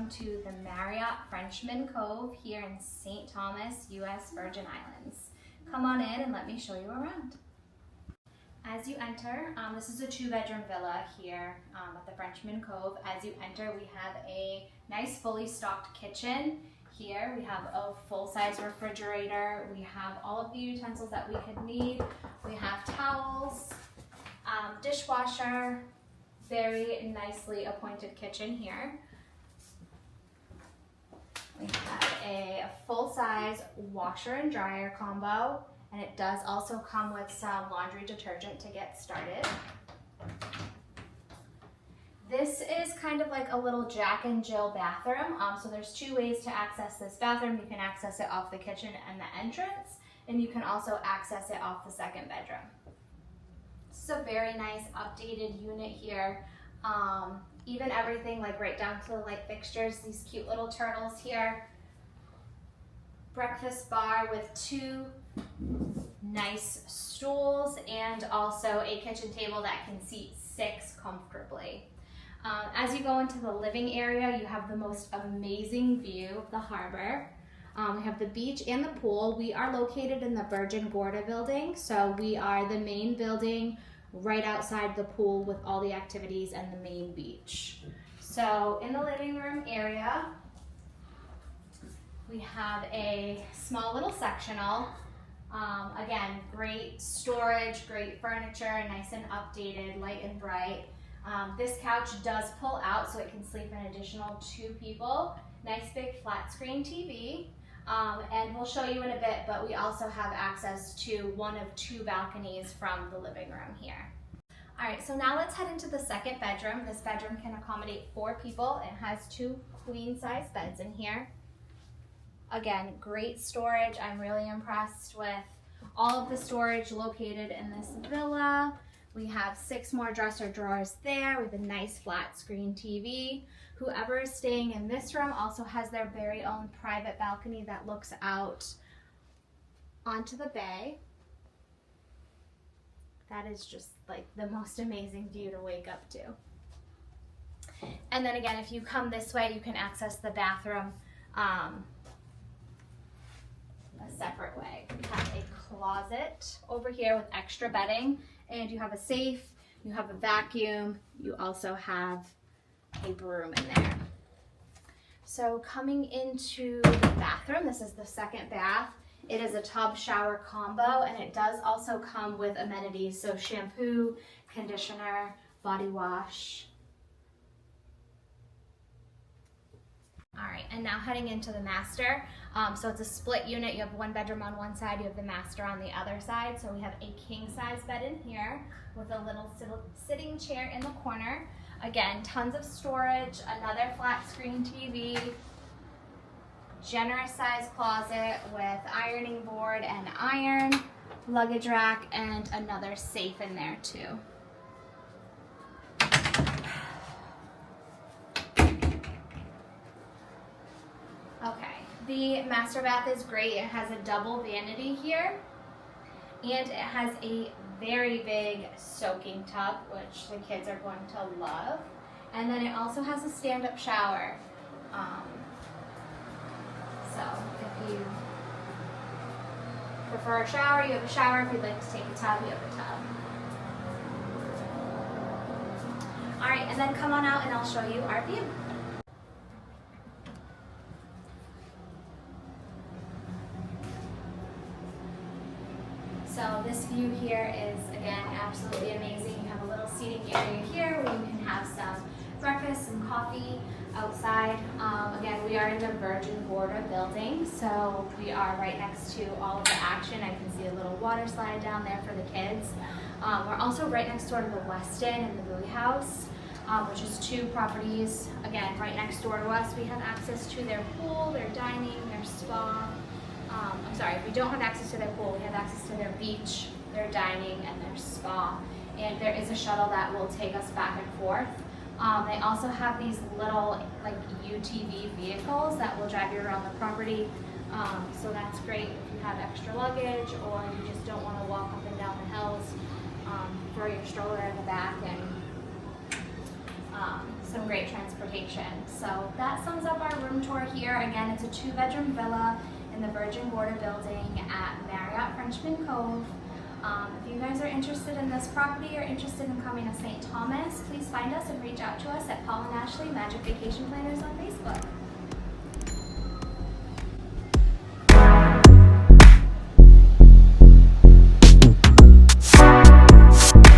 welcome to the Marriott Frenchman Cove here in St. Thomas, U.S. Virgin Islands. Come on in and let me show you around. As you enter, this is a 2-bedroom villa here at the Frenchman Cove. As you enter, we have a nice fully stocked kitchen. Here we have a full-size refrigerator. We have all of the utensils that we could need. We have towels, dishwasher, very nicely appointed kitchen here. We have a full-size washer and dryer combo, and it does also come with some laundry detergent to get started. This is kind of like a little Jack and Jill bathroom. So there's 2 ways to access this bathroom. You can access it off the kitchen and the entrance, and you can also access it off the 2nd bedroom. This is a very nice updated unit here. Even everything like right down to the light fixtures, these cute little turtles here. Breakfast bar with 2 nice stools and also a kitchen table that can seat 6 comfortably. As you go into the living area, you have the most amazing view of the harbor. We have the beach and the pool. We are located in the Virgin Gorda building, so we are the main building right outside the pool with all the activities and the main beach. So in the living room area, we have a small little sectional. Again, great storage, great furniture, nice and updated, light and bright. This couch does pull out so it can sleep an additional 2 people. Nice big flat screen TV. And we'll show you in a bit, but we also have access to one of 2 balconies from the living room here. All right, so now let's head into the 2nd bedroom. This bedroom can accommodate 4 people. It has 2 queen-size beds in here. Again, great storage. I'm really impressed with all of the storage located in this villa. We have 6 more dresser drawers there. We have a nice flat screen TV. Whoever is staying in this room also has their very own private balcony that looks out onto the bay. That is just like the most amazing view to wake up to. And then again, if you come this way, you can access the bathroom a separate way. We have a closet over here with extra bedding, and you have a safe, you have a vacuum, you also have a broom in there. So coming into the bathroom, this is the 2nd bath. It is a tub shower combo, and it does also come with amenities, so shampoo, conditioner, body wash. All right, and now heading into the master. So it's a split unit. You have 1 bedroom on one side, you have the master on the other side. So we have a king-size bed in here with a little sitting chair in the corner. Again, tons of storage, another flat screen TV, generous size closet with ironing board and iron, luggage rack, and another safe in there too. Okay, the master bath is great. It has a double vanity here, and it has a very big soaking tub, which the kids are going to love. And then it also has a stand-up shower. So if you prefer a shower, you have a shower. If you'd like to take a tub, you have a tub. All right, and then come on out and I'll show you our view. So this view here is, again, absolutely amazing. You have a little seating area here where you can have some breakfast and coffee outside. Again, we are in the Virgin Gorda building, so we are right next to all of the action. I can see a little water slide down there for the kids. We're also right next door to the Westin and the Bowie House, which is 2 properties. Again, right next door to us. We have access to their pool, their dining, their spa. I'm sorry, we don't have access to their pool. We have access to their beach, their dining, and their spa. And there is a shuttle that will take us back and forth. They also have these little like UTV vehicles that will drive you around the property. So that's great if you have extra luggage or you just don't want to walk up and down the hills. Throw your stroller in the back and some great transportation. So that sums up our room tour here. Again, it's a 2-bedroom villa in the Virgin Gorda building at Marriott Frenchman Cove. If you guys are interested in this property or interested in coming to St. Thomas, please find us and reach out to us at Paul and Ashley Magic Vacation Planners on Facebook.